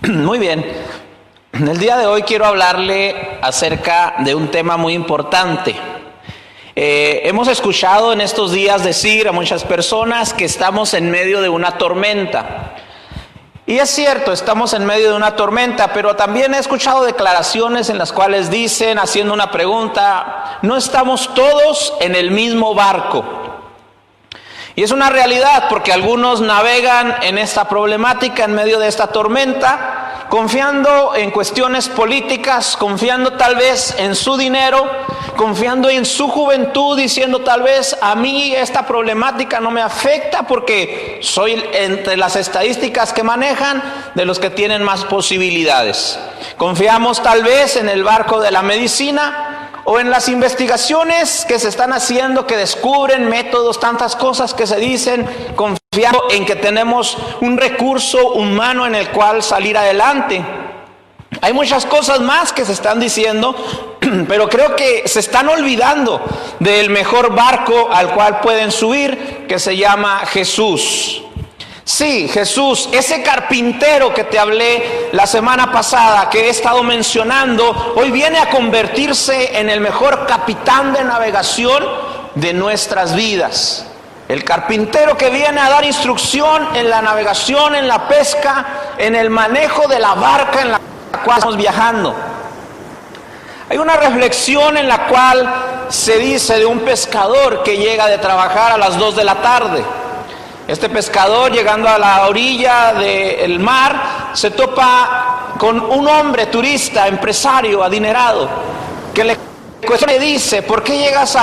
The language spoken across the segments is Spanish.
Muy bien. El día de hoy quiero hablarle acerca de un tema muy importante. Hemos escuchado en estos días decir a muchas personas que estamos en medio de una tormenta. Y es cierto, estamos en medio de una tormenta, pero también he escuchado declaraciones en las cuales dicen, haciendo una pregunta, no estamos todos en el mismo barco. Y es una realidad porque algunos navegan en esta problemática, en medio de esta tormenta, confiando en cuestiones políticas, confiando tal vez en su dinero, confiando en su juventud, diciendo tal vez a mí esta problemática no me afecta porque soy entre las estadísticas que manejan de los que tienen más posibilidades. Confiamos tal vez en el barco de la medicina, o en las investigaciones que se están haciendo, que descubren métodos, tantas cosas que se dicen, confiando en que tenemos un recurso humano en el cual salir adelante. Hay muchas cosas más que se están diciendo, pero creo que se están olvidando del mejor barco al cual pueden subir, que se llama Jesús. Sí, Jesús, ese carpintero que te hablé la semana pasada, que he estado mencionando, hoy viene a convertirse en el mejor capitán de navegación de nuestras vidas. El carpintero que viene a dar instrucción en la navegación, en la pesca, en el manejo de la barca en la cual estamos viajando. Hay una reflexión en la cual se dice de un pescador que llega de trabajar a las 2 de la tarde. Este pescador, llegando a la orilla del mar, se topa con un hombre turista, empresario, adinerado, que le dice, ¿por qué llegas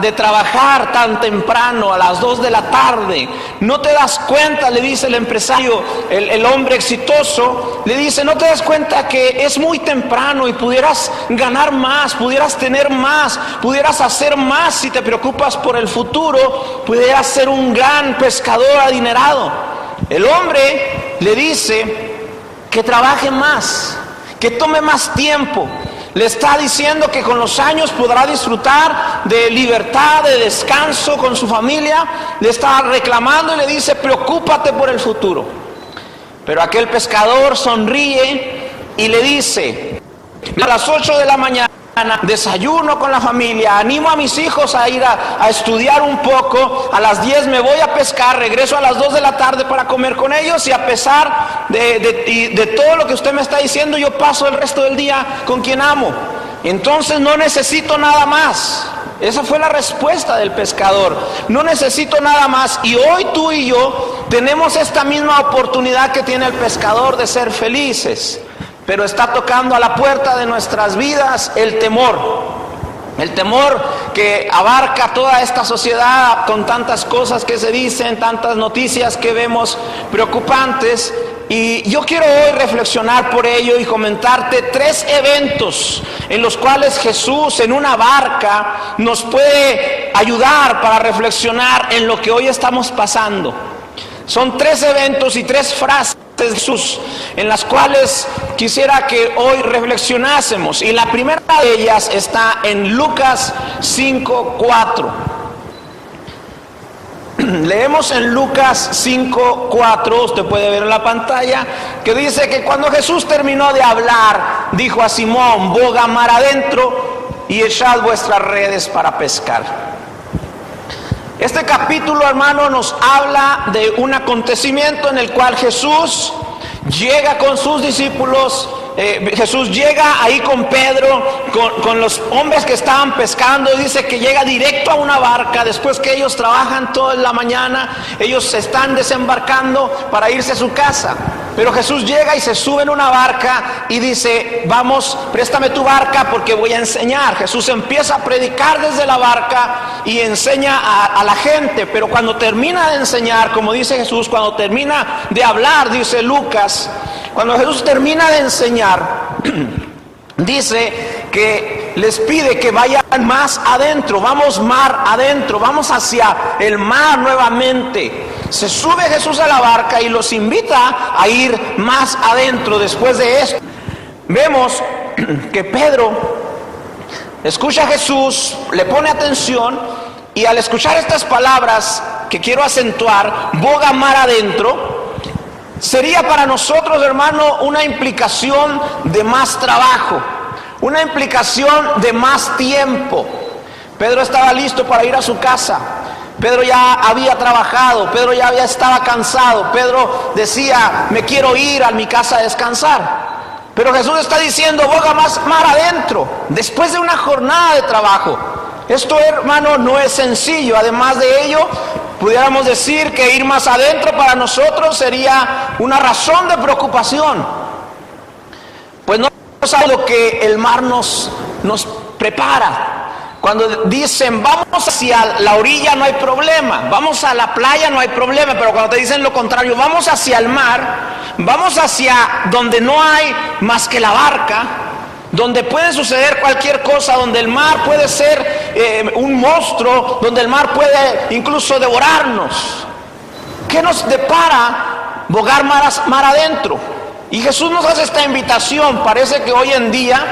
de trabajar tan temprano, a las 2 de la tarde? ¿No te das cuenta? Le dice el empresario, el hombre exitoso, le dice, ¿no te das cuenta que es muy temprano y pudieras ganar más, pudieras tener más, pudieras hacer más si te preocupas por el futuro, pudieras ser un gran pescador adinerado? El hombre le dice que trabaje más, que tome más tiempo. Le está diciendo que con los años podrá disfrutar de libertad, de descanso con su familia. Le está reclamando y le dice, preocúpate por el futuro. Pero aquel pescador sonríe y le dice, a las 8 de la mañana desayuno con la familia, animo a mis hijos a ir a estudiar un poco, a las 10 me voy a pescar, regreso a las 2 de la tarde para comer con ellos, y a pesar de todo lo que usted me está diciendo, yo paso el resto del día con quien amo. Entonces no necesito nada más. Esa fue la respuesta del pescador. No necesito nada más. Y hoy tú y yo tenemos esta misma oportunidad que tiene el pescador de ser felices. Pero está tocando a la puerta de nuestras vidas el temor. El temor que abarca toda esta sociedad con tantas cosas que se dicen, tantas noticias que vemos preocupantes. Y yo quiero hoy reflexionar por ello y comentarte 3 eventos en los cuales Jesús en una barca nos puede ayudar para reflexionar en lo que hoy estamos pasando. Son 3 eventos y 3 frases de Jesús en las cuales quisiera que hoy reflexionásemos, y la primera de ellas está en Lucas 5:4. Leemos en Lucas 5:4, usted puede ver en la pantalla, que dice que cuando Jesús terminó de hablar, dijo a Simón, boga mar adentro y echad vuestras redes para pescar. Este capítulo, hermano, nos habla de un acontecimiento en el cual Jesús llega con sus discípulos. Jesús llega ahí con Pedro, con los hombres que estaban pescando. Dice que llega directo a una barca después que ellos trabajan toda la mañana. Ellos se están desembarcando para irse a su casa, pero Jesús llega y se sube en una barca y dice, vamos, préstame tu barca porque voy a enseñar. Jesús empieza a predicar desde la barca y enseña a la gente, pero cuando termina de enseñar, como dice Jesús, cuando termina de hablar, dice Lucas, cuando Jesús termina de enseñar, dice que les pide que vayan más adentro, vamos mar adentro, vamos hacia el mar nuevamente. Se sube Jesús a la barca y los invita a ir más adentro. Después de esto, vemos que Pedro escucha a Jesús, le pone atención, y al escuchar estas palabras que quiero acentuar, boga mar adentro, sería para nosotros, hermano, una implicación de más trabajo, una implicación de más tiempo. Pedro estaba listo para ir a su casa. Pedro ya había trabajado, Pedro ya estaba cansado. Pedro decía, me quiero ir a mi casa a descansar. Pero Jesús está diciendo, boga más mar adentro, después de una jornada de trabajo. Esto, hermano, no es sencillo. Además de ello, pudiéramos decir que ir más adentro para nosotros sería una razón de preocupación. Pues no es algo que el mar nos prepara. Cuando dicen vamos hacia la orilla no hay problema, vamos a la playa no hay problema, pero cuando te dicen lo contrario, vamos hacia el mar, vamos hacia donde no hay más que la barca, donde puede suceder cualquier cosa, donde el mar puede ser un monstruo, donde el mar puede incluso devorarnos. ¿Qué nos depara bogar mar adentro? Y Jesús nos hace esta invitación. Parece que hoy en día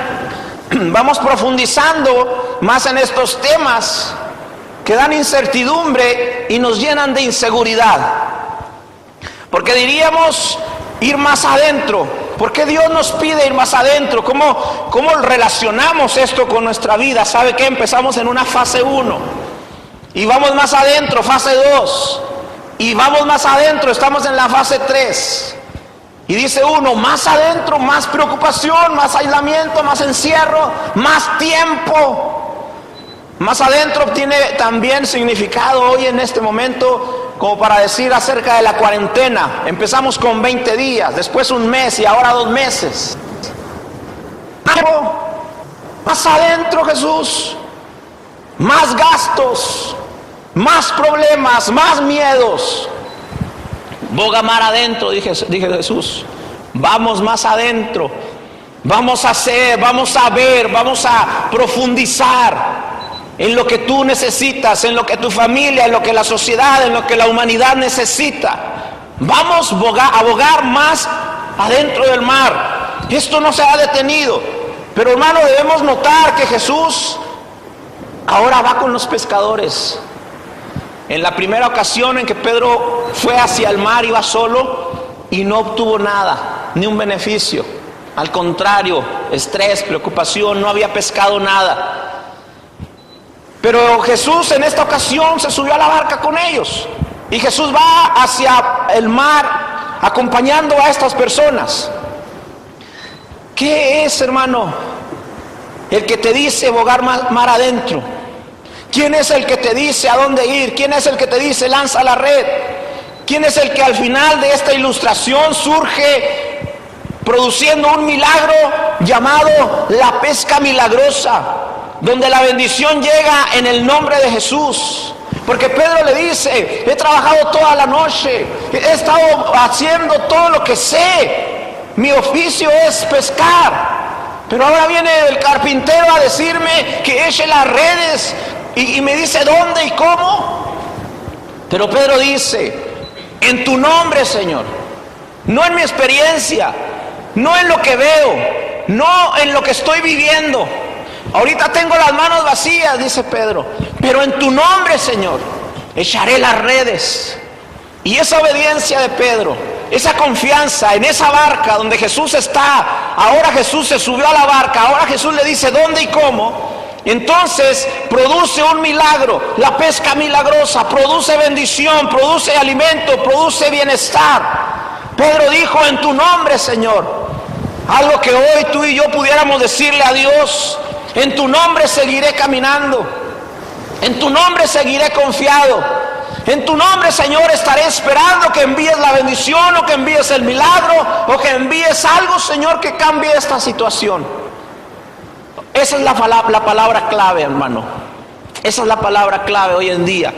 vamos profundizando más en estos temas que dan incertidumbre y nos llenan de inseguridad. Porque diríamos ir más adentro. ¿Por qué Dios nos pide ir más adentro? ¿Cómo relacionamos esto con nuestra vida? ¿Sabe qué? Empezamos en una fase 1 y vamos más adentro, fase 2, y vamos más adentro, estamos en la fase 3. Y dice uno, más adentro, más preocupación, más aislamiento, más encierro, más tiempo. Más adentro tiene también significado hoy en este momento como para decir acerca de la cuarentena. Empezamos con 20 días, después un mes y ahora 2 meses. Más adentro, Jesús, más gastos, más problemas, más miedos. Boga mar adentro, dije Jesús. Vamos más adentro. Vamos a hacer, vamos a ver, vamos a profundizar en lo que tú necesitas, en lo que tu familia, en lo que la sociedad, en lo que la humanidad necesita. Vamos a bogar más adentro del mar. Esto no se ha detenido. Pero, hermano, debemos notar que Jesús ahora va con los pescadores. En la primera ocasión en que Pedro fue hacia el mar, iba solo y no obtuvo nada, ni un beneficio. Al contrario, estrés, preocupación, no había pescado nada. Pero Jesús en esta ocasión se subió a la barca con ellos. Y Jesús va hacia el mar acompañando a estas personas. ¿Qué es, hermano, el que te dice bogar mar adentro? ¿Quién es el que te dice a dónde ir? ¿Quién es el que te dice lanza la red? ¿Quién es el que al final de esta ilustración surge produciendo un milagro llamado la pesca milagrosa, donde la bendición llega en el nombre de Jesús? Porque Pedro le dice, he trabajado toda la noche, he estado haciendo todo lo que sé, mi oficio es pescar, pero ahora viene el carpintero a decirme que eche las redes y me dice dónde y cómo. Pero Pedro dice, en tu nombre, Señor, no en mi experiencia, no en lo que veo, no en lo que estoy viviendo. Ahorita tengo las manos vacías, dice Pedro, pero en tu nombre, Señor, echaré las redes. Y esa obediencia de Pedro, esa confianza en esa barca donde Jesús está, ahora Jesús se subió a la barca, ahora Jesús le dice dónde y cómo. Entonces produce un milagro, la pesca milagrosa, produce bendición, produce alimento, produce bienestar. Pedro dijo, en tu nombre, Señor, algo que hoy tú y yo pudiéramos decirle a Dios, en tu nombre seguiré caminando, en tu nombre seguiré confiado, en tu nombre, Señor, estaré esperando que envíes la bendición o que envíes el milagro o que envíes algo, Señor, que cambie esta situación. Esa es la palabra clave, hermano. Esa es la palabra clave hoy en día.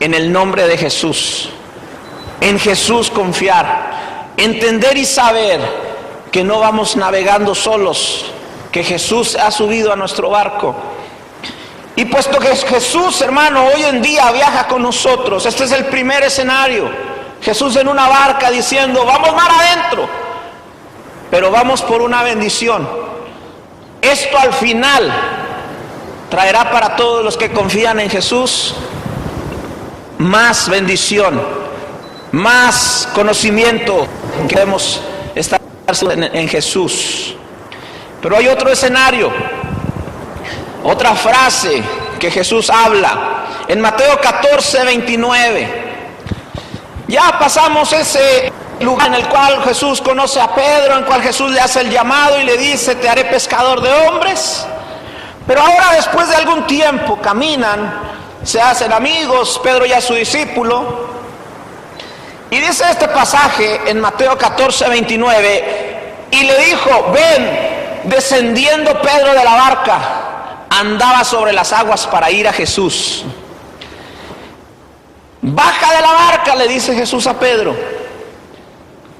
En el nombre de Jesús. En Jesús confiar. Entender y saber que no vamos navegando solos, que Jesús ha subido a nuestro barco. Y puesto que Jesús, hermano, hoy en día viaja con nosotros, este es el primer escenario. Jesús en una barca diciendo, vamos mar adentro, pero vamos por una bendición. Esto al final traerá para todos los que confían en Jesús más bendición, más conocimiento, que debemos estar en Jesús. Pero hay otro escenario, otra frase que Jesús habla en Mateo 14:29. Ya pasamos ese lugar en el cual Jesús conoce a Pedro, en el cual Jesús le hace el llamado y le dice: te haré pescador de hombres. Pero ahora, después de algún tiempo, caminan, se hacen amigos, Pedro ya es su discípulo. Y dice este pasaje en Mateo 14:29, y le dijo: ven. Descendiendo Pedro de la barca, andaba sobre las aguas para ir a Jesús. Baja de la barca, le dice Jesús a Pedro.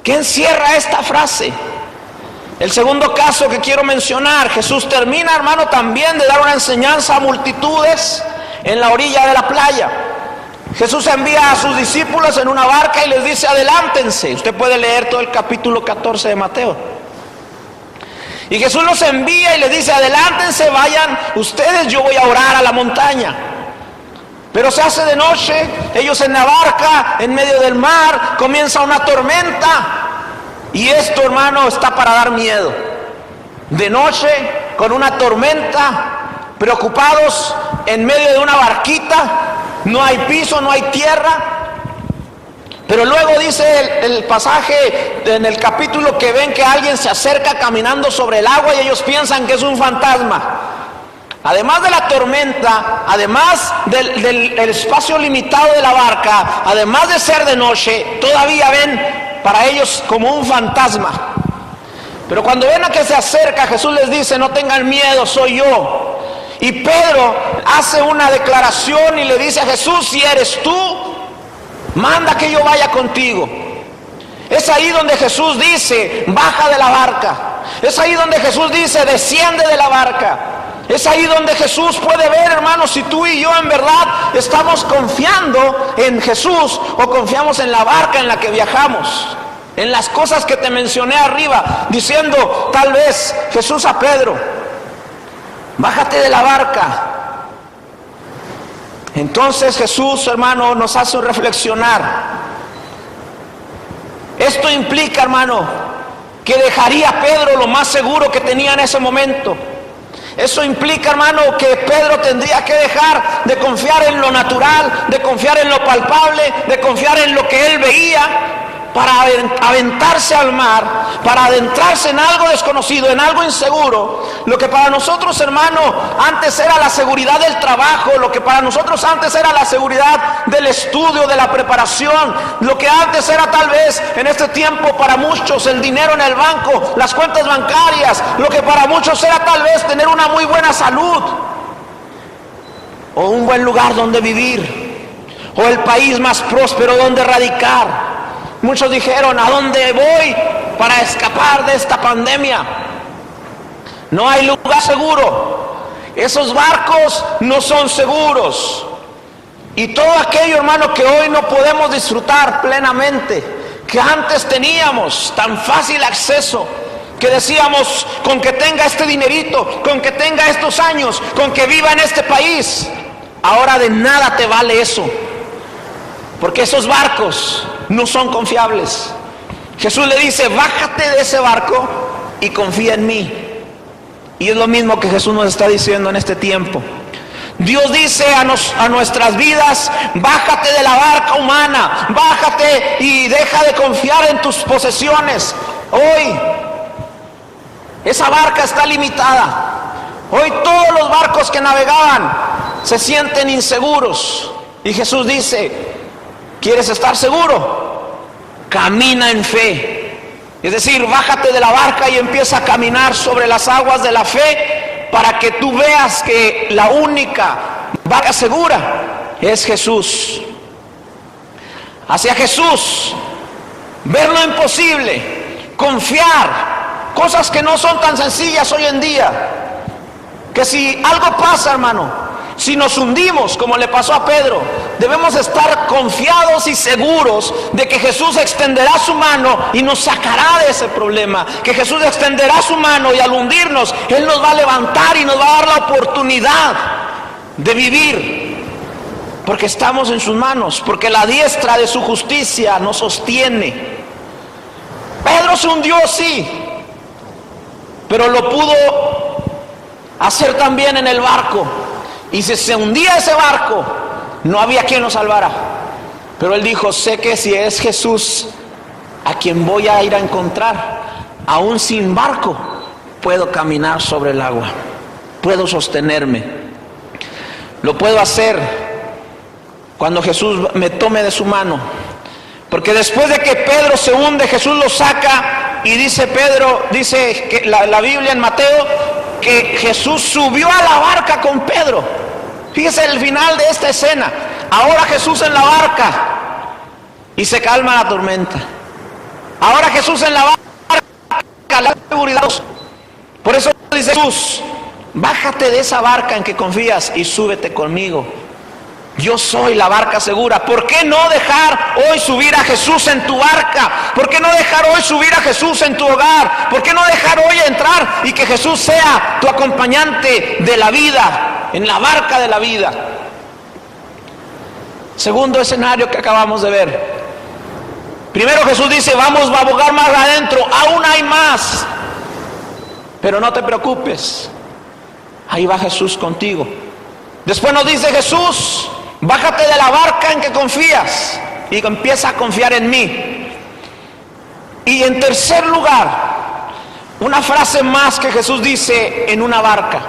¿Qué encierra esta frase? El segundo caso que quiero mencionar, Jesús termina, hermano, también de dar una enseñanza a multitudes en la orilla de la playa. Jesús envía a sus discípulos en una barca y les dice: adelántense. Usted puede leer todo el capítulo 14 de Mateo. Y Jesús los envía y les dice: adelántense, vayan ustedes, yo voy a orar a la montaña. Pero se hace de noche, ellos en la barca, en medio del mar, comienza una tormenta. Y esto, hermano, está para dar miedo. De noche, con una tormenta, preocupados en medio de una barquita, no hay piso, no hay tierra. Pero luego dice el pasaje en el capítulo que ven que alguien se acerca caminando sobre el agua y ellos piensan que es un fantasma. Además de la tormenta, además del espacio limitado de la barca, además de ser de noche, todavía ven para ellos como un fantasma. Pero cuando ven a que se acerca, Jesús les dice: no tengan miedo, soy yo. Y Pedro hace una declaración y le dice a Jesús: si eres tú, manda que yo vaya contigo. Es ahí donde Jesús dice: baja de la barca. Es ahí donde Jesús dice: desciende de la barca. Es ahí donde Jesús puede ver, hermanos, si tú y yo en verdad estamos confiando en Jesús o confiamos en la barca en la que viajamos. En las cosas que te mencioné arriba, diciendo tal vez Jesús a Pedro: bájate de la barca. Entonces Jesús, hermano, nos hace reflexionar. Esto implica, hermano, que dejaría a Pedro lo más seguro que tenía en ese momento. Eso implica, hermano, que Pedro tendría que dejar de confiar en lo natural, de confiar en lo palpable, de confiar en lo que él veía, para aventarse al mar, para adentrarse en algo desconocido, en algo inseguro. Lo que para nosotros, hermano, antes era la seguridad del trabajo, lo que para nosotros antes era la seguridad del estudio, de la preparación, lo que antes era tal vez en este tiempo para muchos el dinero en el banco, las cuentas bancarias, lo que para muchos era tal vez tener una muy buena salud, o un buen lugar donde vivir, o el país más próspero donde radicar. Muchos dijeron: ¿a dónde voy para escapar de esta pandemia? No hay lugar seguro. Esos barcos no son seguros. Y todo aquello, hermano, que hoy no podemos disfrutar plenamente, que antes teníamos tan fácil acceso, que decíamos: con que tenga este dinerito, con que tenga estos años, con que viva en este país, ahora de nada te vale eso. Porque esos barcos no son confiables. Jesús le dice: bájate de ese barco y confía en mí. Y es lo mismo que Jesús nos está diciendo en este tiempo. Dios dice a nuestras vidas: bájate de la barca humana, bájate y deja de confiar en tus posesiones. Hoy esa barca está limitada. Hoy todos los barcos que navegaban se sienten inseguros. Y Jesús dice: ¿quieres estar seguro? Camina en fe. Es decir, bájate de la barca y empieza a caminar sobre las aguas de la fe, para que tú veas que la única barca segura es Jesús. Hacia Jesús, ver lo imposible, confiar, cosas que no son tan sencillas hoy en día. Que si algo pasa, hermano, si nos hundimos, como le pasó a Pedro, debemos estar confiados y seguros de que Jesús extenderá su mano y nos sacará de ese problema. Que Jesús extenderá su mano y al hundirnos, Él nos va a levantar y nos va a dar la oportunidad de vivir. Porque estamos en sus manos, porque la diestra de su justicia nos sostiene. Pedro se hundió, sí, pero lo pudo hacer también en el barco. Y si se hundía ese barco, no había quien lo salvara. Pero él dijo: sé que si es Jesús a quien voy a ir a encontrar, aún sin barco, puedo caminar sobre el agua, puedo sostenerme. Lo puedo hacer cuando Jesús me tome de su mano. Porque después de que Pedro se hunde, Jesús lo saca y dice que la Biblia en Mateo, que Jesús subió a la barca con Pedro. Fíjese el final de esta escena. Ahora Jesús en la barca y se calma la tormenta. Ahora Jesús en la barca, la seguridad. Por eso dice Jesús: bájate de esa barca en que confías y súbete conmigo. Yo soy la barca segura. ¿Por qué no dejar hoy subir a Jesús en tu barca? ¿Por qué no dejar hoy subir a Jesús en tu hogar? ¿Por qué no dejar hoy entrar y que Jesús sea tu acompañante de la vida, en la barca de la vida? Segundo escenario que acabamos de ver. Primero Jesús dice: vamos a abogar más adentro, aún hay más. Pero no te preocupes, ahí va Jesús contigo. Después nos dice Jesús: bájate de la barca en que confías y empieza a confiar en mí. Y en tercer lugar, una frase más que Jesús dice en una barca.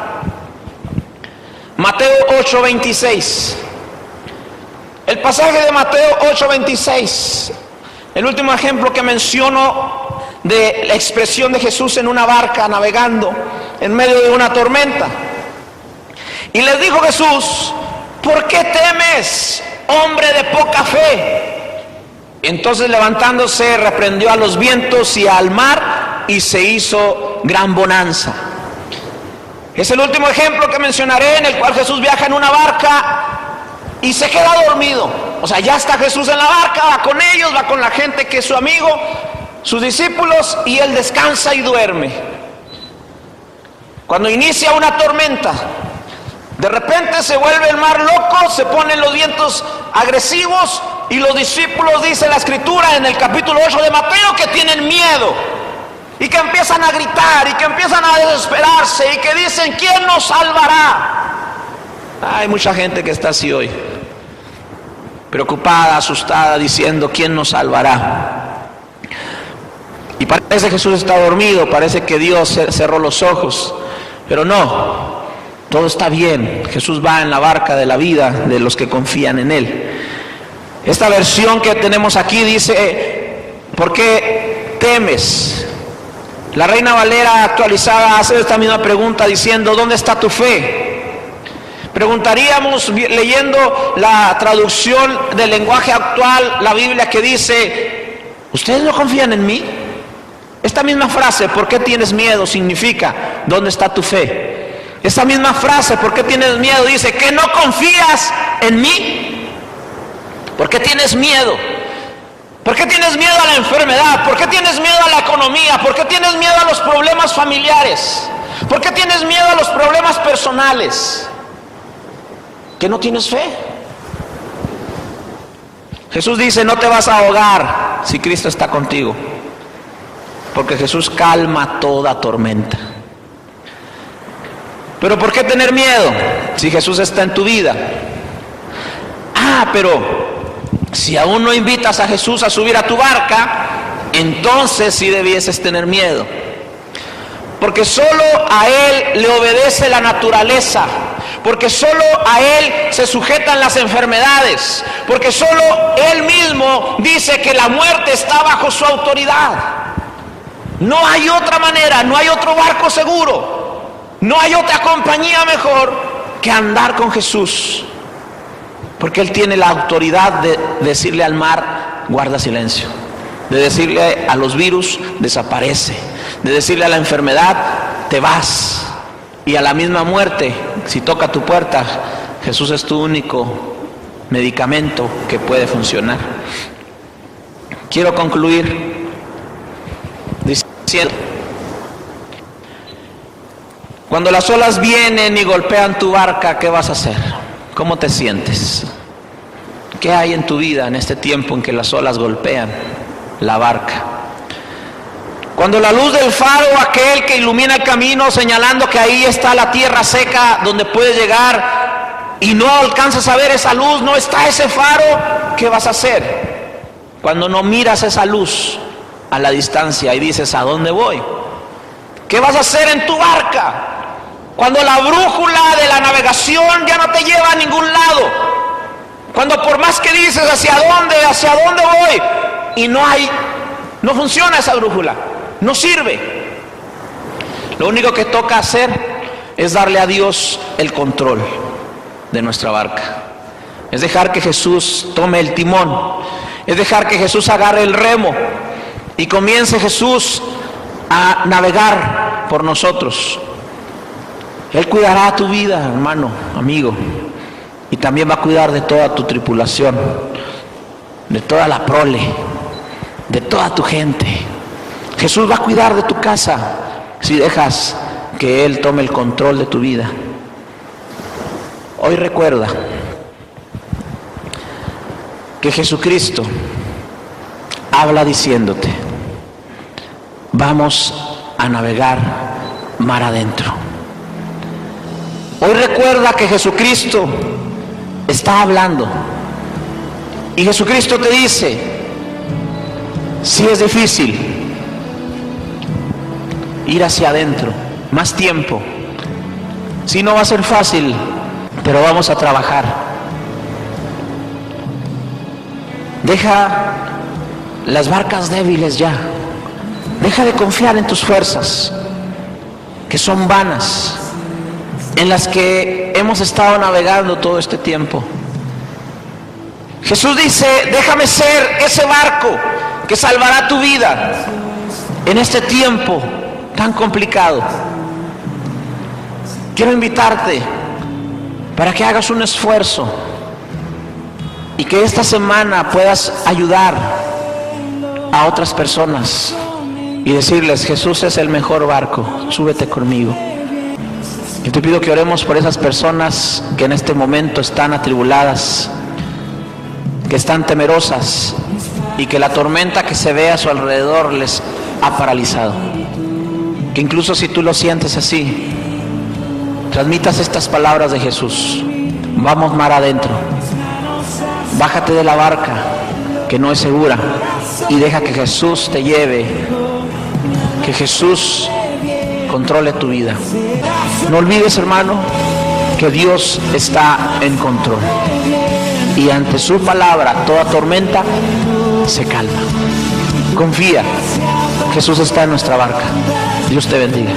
Mateo 8:26. El pasaje de Mateo 8:26, el último ejemplo que menciono de la expresión de Jesús en una barca navegando en medio de una tormenta. Y les dijo Jesús: ¿por qué temes, hombre de poca fe? Entonces, levantándose, reprendió a los vientos y al mar, y se hizo gran bonanza. Es el último ejemplo que mencionaré, en el cual Jesús viaja en una barca y se queda dormido. O sea, ya está Jesús en la barca, va con ellos, va con la gente que es su amigo, sus discípulos, y él descansa y duerme. Cuando inicia una tormenta, de repente se vuelve el mar loco, se ponen los vientos agresivos, y los discípulos, dice la Escritura en el capítulo 8 de Mateo, que tienen miedo y que empiezan a gritar y que empiezan a desesperarse y que dicen: ¿quién nos salvará? Hay mucha gente que está así hoy, preocupada, asustada, diciendo: ¿quién nos salvará? Y parece que Jesús está dormido, parece que Dios cerró los ojos, pero no, todo está bien. Jesús va en la barca de la vida de los que confían en Él. Esta versión que tenemos aquí dice: ¿por qué temes? La Reina Valera actualizada hace esta misma pregunta diciendo: ¿dónde está tu fe? Preguntaríamos, leyendo la traducción del lenguaje actual, la Biblia, que dice: ¿ustedes no confían en mí? Esta misma frase, ¿por qué tienes miedo?, significa: ¿dónde está tu fe? Esta misma frase, ¿por qué tienes miedo?, dice: ¿que no confías en mí? ¿Por qué tienes miedo? ¿Por qué tienes miedo a la enfermedad? ¿Por qué tienes miedo a la economía? ¿Por qué tienes miedo a los problemas familiares? ¿Por qué tienes miedo a los problemas personales? ¿Que no tienes fe? Jesús dice: no te vas a ahogar si Cristo está contigo, porque Jesús calma toda tormenta. Pero ¿por qué tener miedo si Jesús está en tu vida? Pero si aún no invitas a Jesús a subir a tu barca, entonces sí debieses tener miedo. Porque solo a Él le obedece la naturaleza. Porque solo a Él se sujetan las enfermedades. Porque solo Él mismo dice que la muerte está bajo su autoridad. No hay otra manera, no hay otro barco seguro, no hay otra compañía mejor que andar con Jesús. Porque Él tiene la autoridad de decirle al mar: guarda silencio. De decirle a los virus: desaparece. De decirle a la enfermedad: te vas. Y a la misma muerte, si toca tu puerta, Jesús es tu único medicamento que puede funcionar. Quiero concluir diciendo: cuando las olas vienen y golpean tu barca, ¿qué vas a hacer? ¿Cómo te sientes? ¿Qué hay en tu vida en este tiempo en que las olas golpean la barca? Cuando la luz del faro, aquel que ilumina el camino, señalando que ahí está la tierra seca donde puedes llegar, y no alcanzas a ver esa luz, no está ese faro, ¿qué vas a hacer? Cuando no miras esa luz a la distancia y dices, ¿a dónde voy? ¿Qué vas a hacer en tu barca? Cuando la brújula de la navegación ya no te lleva a ningún lado. Cuando por más que dices hacia dónde voy, y no funciona esa brújula, no sirve. Lo único que toca hacer es darle a Dios el control de nuestra barca. Es dejar que Jesús tome el timón. Es dejar que Jesús agarre el remo y comience Jesús a navegar por nosotros. Él cuidará tu vida, hermano, amigo, y también va a cuidar de toda tu tripulación, de toda la prole, de toda tu gente. Jesús va a cuidar de tu casa si dejas que Él tome el control de tu vida. Hoy recuerda que Jesucristo habla diciéndote, vamos a navegar mar adentro. Hoy recuerda que Jesucristo está hablando y Jesucristo te dice, si es difícil ir hacia adentro, más tiempo, si no va a ser fácil, pero vamos a trabajar. Deja las barcas débiles ya. Deja de confiar en tus fuerzas, que son vanas, en las que hemos estado navegando todo este tiempo. Jesús dice, déjame ser ese barco que salvará tu vida en este tiempo tan complicado. Quiero invitarte para que hagas un esfuerzo y que esta semana puedas ayudar a otras personas y decirles, Jesús es el mejor barco, súbete conmigo. Yo te pido que oremos por esas personas que en este momento están atribuladas, que están temerosas y que la tormenta que se ve a su alrededor les ha paralizado. Que incluso si tú lo sientes así, transmitas estas palabras de Jesús. Vamos mar adentro. Bájate de la barca que no es segura y deja que Jesús te lleve, que Jesús controle tu vida. No olvides, hermano, que Dios está en control y ante su palabra toda tormenta se calma. Confía, Jesús está en nuestra barca. Dios te bendiga.